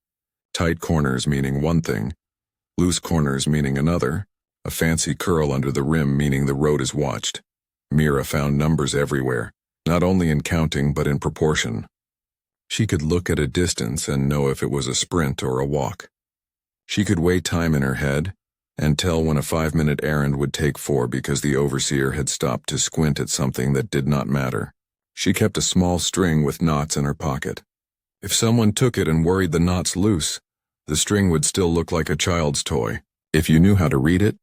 Tight corners meaning one thing, loose corners meaning another, a fancy curl under the rim meaning the road is watched. Mira found numbers everywhere, not only in counting but in proportion. She could look at a distance and know if it was a sprint or a walk. She could weigh time in her head and tell when a 5-minute errand would take 4 because the overseer had stopped to squint at something that did not matter. She kept a small string with knots in her pocket. If someone took it and worried the knots loose, the string would still look like a child's toy. If you knew how to read it,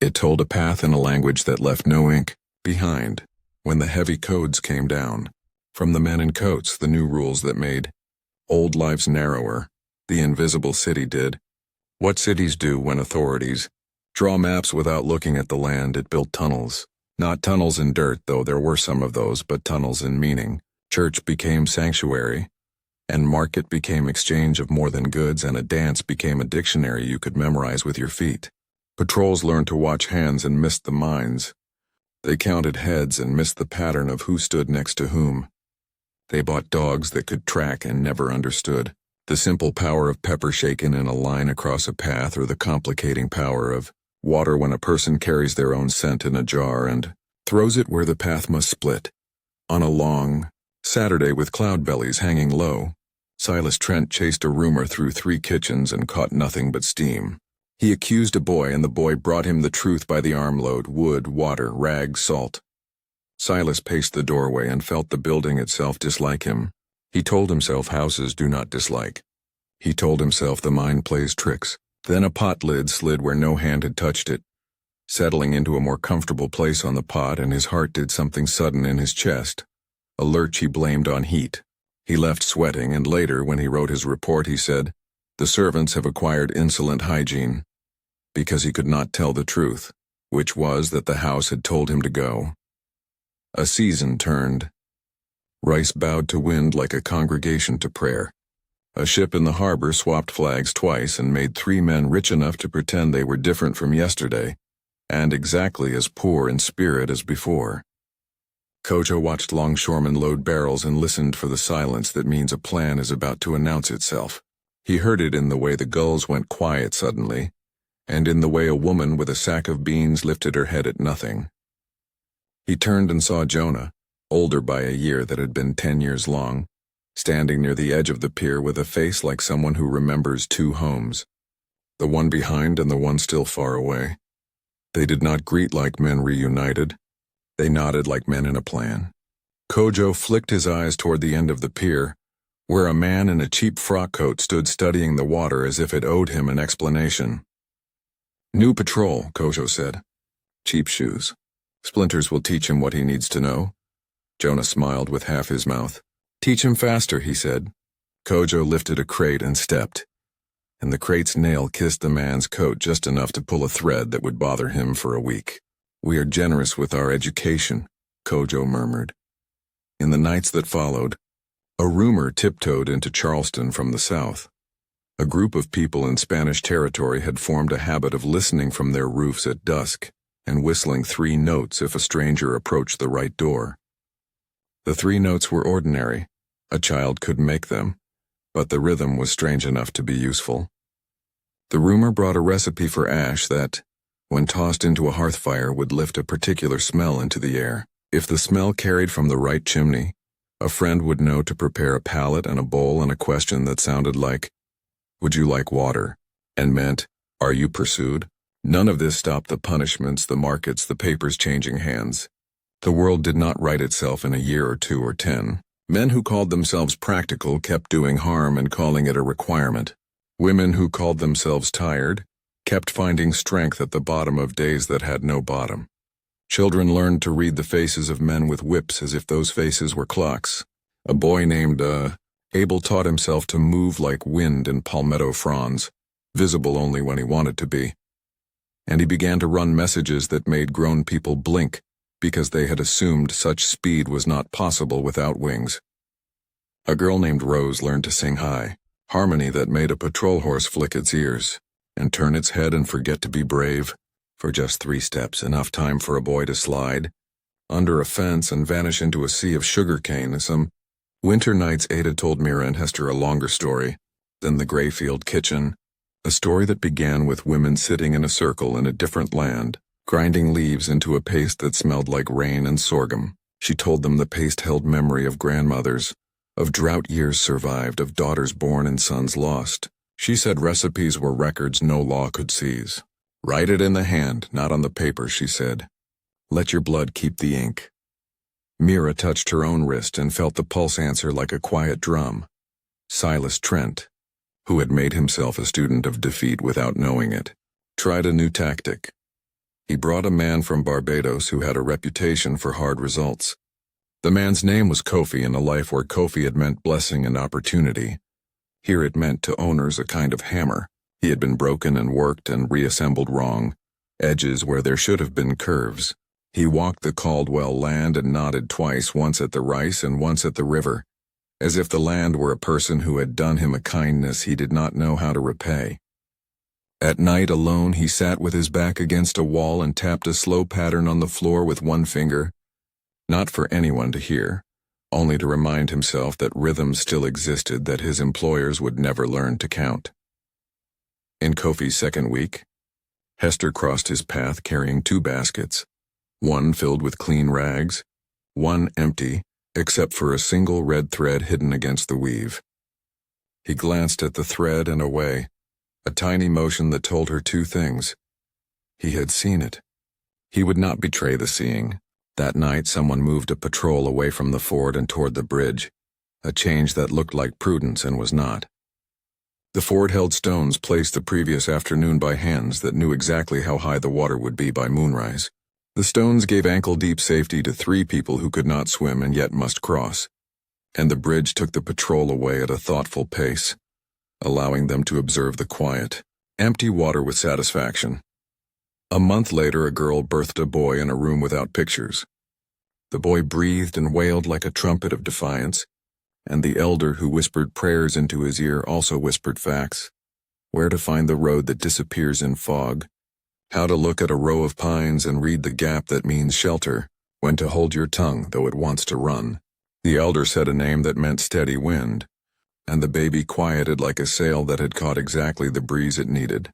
it told a path in a language that left no ink behind. When the heavy codes came down, from the men in coats, the new rules that made old lives narrower, the invisible city did what cities do when authorities draw maps without looking at the land. It built tunnels. Not tunnels in dirt, though there were some of those, but tunnels in meaning. Church became sanctuary, and market became exchange of more than goods, and a dance became a dictionary you could memorize with your feet. Patrols learned to watch hands and missed the minds. They counted heads and missed the pattern of who stood next to whom. They bought dogs that could track and never understood the simple power of pepper shaken in a line across a path, or the complicating power of water when a person carries their own scent in a jar and throws it where the path must split. On a long Saturday with cloud bellies hanging low, Silas Trent chased a rumor through 3 kitchens and caught nothing but steam. He accused a boy, and the boy brought him the truth by the armload: wood, water, rags, salt. Silas paced the doorway and felt the building itself dislike him. He told himself houses do not dislike. He told himself the mind plays tricks. Then a pot lid slid where no hand had touched it, settling into a more comfortable place on the pot, and his heart did something sudden in his chest. A lurch he blamed on heat. He left sweating, and later, when he wrote his report, he said, "The servants have acquired insolent hygiene," because he could not tell the truth, which was that the house had told him to go. A season turned. Rice bowed to wind like a congregation to prayer. A ship in the harbor swapped flags twice and made 3 men rich enough to pretend they were different from yesterday, and exactly as poor in spirit as before. Cojo watched longshoremen load barrels and listened for the silence that means a plan is about to announce itself. He heard it in the way the gulls went quiet suddenly, and in the way a woman with a sack of beans lifted her head at nothing. He turned and saw Jonah, older by a year that had been 10 years long, standing near the edge of the pier with a face like someone who remembers 2 homes, the one behind and the one still far away. They did not greet like men reunited. They nodded like men in a plan. Cojo flicked his eyes toward the end of the pier, where a man in a cheap frock coat stood studying the water as if it owed him an explanation. "New patrol," Cojo said. "Cheap shoes. Splinters will teach him what he needs to know." Jonah smiled with half his mouth. "Teach him faster," he said. Cojo lifted a crate and stepped, and the crate's nail kissed the man's coat just enough to pull a thread that would bother him for a week. "We are generous with our education," Cojo murmured. In the nights that followed, a rumor tiptoed into Charleston from the south. A group of people in Spanish territory had formed a habit of listening from their roofs at dusk and whistling 3 notes if a stranger approached the right door. The 3 notes were ordinary. A child could make them, but the rhythm was strange enough to be useful. The rumor brought a recipe for ash that, when tossed into a hearth fire, would lift a particular smell into the air. If the smell carried from the right chimney, a friend would know to prepare a pallet and a bowl and a question that sounded like, "Would you like water?" and meant, "Are you pursued?" None of this stopped the punishments, the markets, the papers changing hands. The world did not right itself in a year or 2 or 10. Men who called themselves practical kept doing harm and calling it a requirement. Women who called themselves tired kept finding strength at the bottom of days that had no bottom. Children learned to read the faces of men with whips as if those faces were clocks. A boy named, Abel taught himself to move like wind in palmetto fronds, visible only when he wanted to be. And he began to run messages that made grown people blink because they had assumed such speed was not possible without wings. A girl named Rose learned to sing high, harmony that made a patrol horse flick its ears and turn its head and forget to be brave. For just 3 steps, enough time for a boy to slide under a fence and vanish into a sea of sugarcane. Some winter nights Ada told Mira and Hester a longer story than the Grayfield kitchen, A story that began with women sitting in a circle in a different land, grinding leaves into a paste that smelled like rain and sorghum. She told them the paste held memory of grandmothers, of drought years survived, of daughters born and sons lost. She said recipes were records no law could seize. Write it in the hand, not on the paper, she said. Let your blood keep the ink. Mira touched her own wrist and felt the pulse answer like a quiet drum. Silas Trent, who had made himself a student of defeat without knowing it, tried a new tactic. He brought a man from Barbados who had a reputation for hard results. The man's name was Kofi, in a life where Kofi had meant blessing and opportunity. Here it meant to owners a kind of hammer. He had been broken and worked and reassembled wrong, edges where there should have been curves. He walked the Caldwell land and nodded twice, once at the rice and once at the river, as if the land were a person who had done him a kindness he did not know how to repay. At night, alone, he sat with his back against a wall and tapped a slow pattern on the floor with one finger, not for anyone to hear, only to remind himself that rhythm still existed that his employers would never learn to count. In Kofi's second week, Hester crossed his path carrying 2 baskets, one filled with clean rags, one empty, except for a single red thread hidden against the weave. He glanced at the thread and away, a tiny motion that told her 2 things. He had seen it. He would not betray the seeing. That night someone moved a patrol away from the ford and toward the bridge, a change that looked like prudence and was not. The ford held stones placed the previous afternoon by hands that knew exactly how high the water would be by moonrise. The stones gave ankle-deep safety to 3 people who could not swim and yet must cross, and the bridge took the patrol away at a thoughtful pace, allowing them to observe the quiet, empty water with satisfaction. A month later, a girl birthed a boy in a room without pictures. The boy breathed and wailed like a trumpet of defiance, and the elder who whispered prayers into his ear also whispered facts: where to find the road that disappears in fog, how to look at a row of pines and read the gap that means shelter, when to hold your tongue though it wants to run. The elder said a name that meant steady wind, and the baby quieted like a sail that had caught exactly the breeze it needed.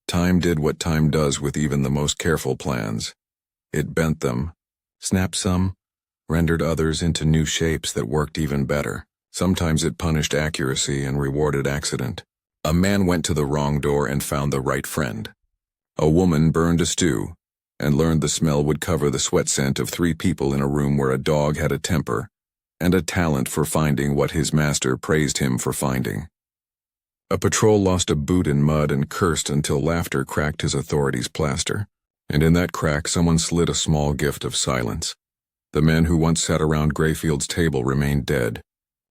Time did what time does with even the most careful plans. It bent them, snapped some, rendered others into new shapes that worked even better. Sometimes it punished accuracy and rewarded accident. A man went to the wrong door and found the right friend. A woman burned a stew and learned the smell would cover the sweat scent of 3 people in a room where a dog had a temper and a talent for finding what his master praised him for finding. A patrol lost a boot in mud and cursed until laughter cracked his authority's plaster, and in that crack someone slid a small gift of silence. The men who once sat around Grayfield's table remained dead,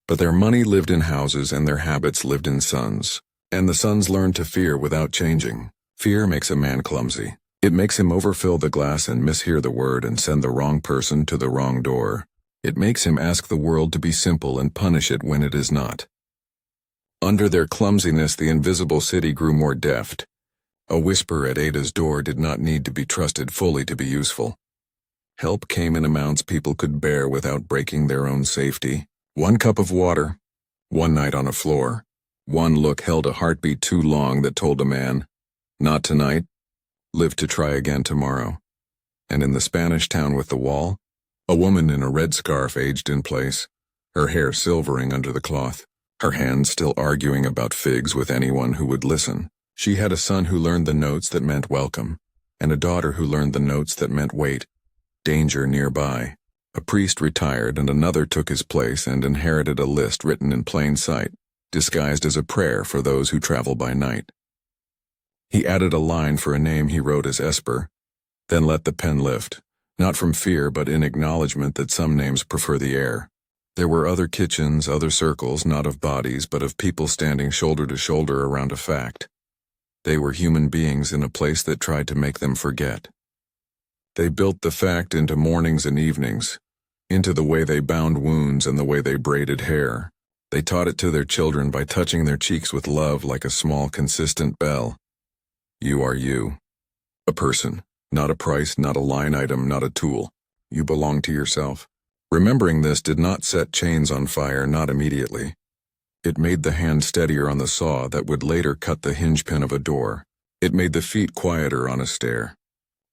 but their money lived in houses and their habits lived in sons, and the sons learned to fear without changing. Fear makes a man clumsy. It makes him overfill the glass and mishear the word and send the wrong person to the wrong door. It makes him ask the world to be simple and punish it when it is not. Under their clumsiness, the invisible city grew more deft. A whisper at Ada's door did not need to be trusted fully to be useful. Help came in amounts people could bear without breaking their own safety. 1 cup of water, 1 night on a floor, 1 look held a heartbeat too long that told a man, not tonight, live to try again tomorrow. And in the Spanish town with the wall, a woman in a red scarf aged in place, her hair silvering under the cloth, her hands still arguing about figs with anyone who would listen. She had a son who learned the notes that meant welcome, and a daughter who learned the notes that meant wait, danger nearby. A priest retired and another took his place and inherited a list written in plain sight, disguised as a prayer for those who travel by night. He added a line for a name he wrote as Esper, then let the pen lift, not from fear but in acknowledgement that some names prefer the air. There were other kitchens, other circles, not of bodies but of people standing shoulder to shoulder around a fact. They were human beings in a place that tried to make them forget. They built the fact into mornings and evenings, into the way they bound wounds and the way they braided hair. They taught it to their children by touching their cheeks with love like a small, consistent bell. You are you. A person, not a price, not a line item, not a tool. You belong to yourself. Remembering this did not set chains on fire, not immediately. It made the hand steadier on the saw that would later cut the hinge pin of a door. It made the feet quieter on a stair.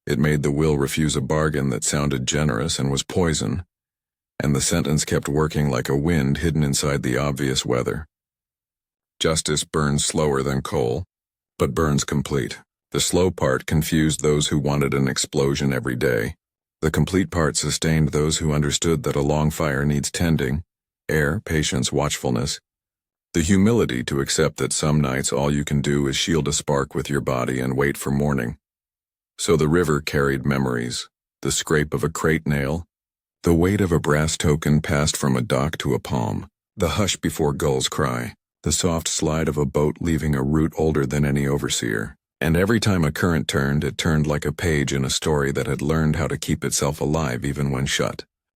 It made the will refuse a bargain that sounded generous and was poison, and the sentence kept working like a wind hidden inside the obvious weather. Justice burns slower than coal, but burns complete. The slow part confused those who wanted an explosion every day. The complete part sustained those who understood that a long fire needs tending, air, patience, watchfulness. The humility to accept that some nights all you can do is shield a spark with your body and wait for morning. So the river carried memories, the scrape of a crate nail, the weight of a brass token passed from a dock to a palm, the hush before gulls cry, the soft slide of a boat leaving a root older than any overseer. And every time a current turned, it turned like a page in a story that had learned how to keep itself alive even when shut.